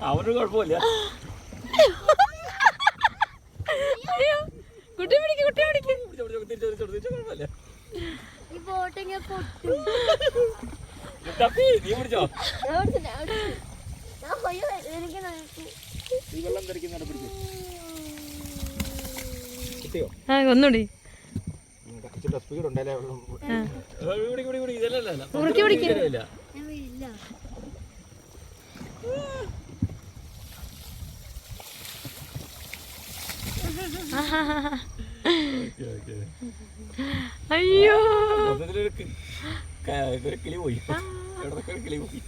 അവനൊരു കുഴപ്പമില്ല. കുട്ടി പിടിക്കും കുട്ടി പിടിക്കും. നീ പിടിച്ചോ? ഒന്നുകൂടി സ്പീഡ് ഉണ്ടല്ലേ? മുറുക്കി പിടിക്കും. അയ്യോ കിളി പോയി, കിളി പോയി.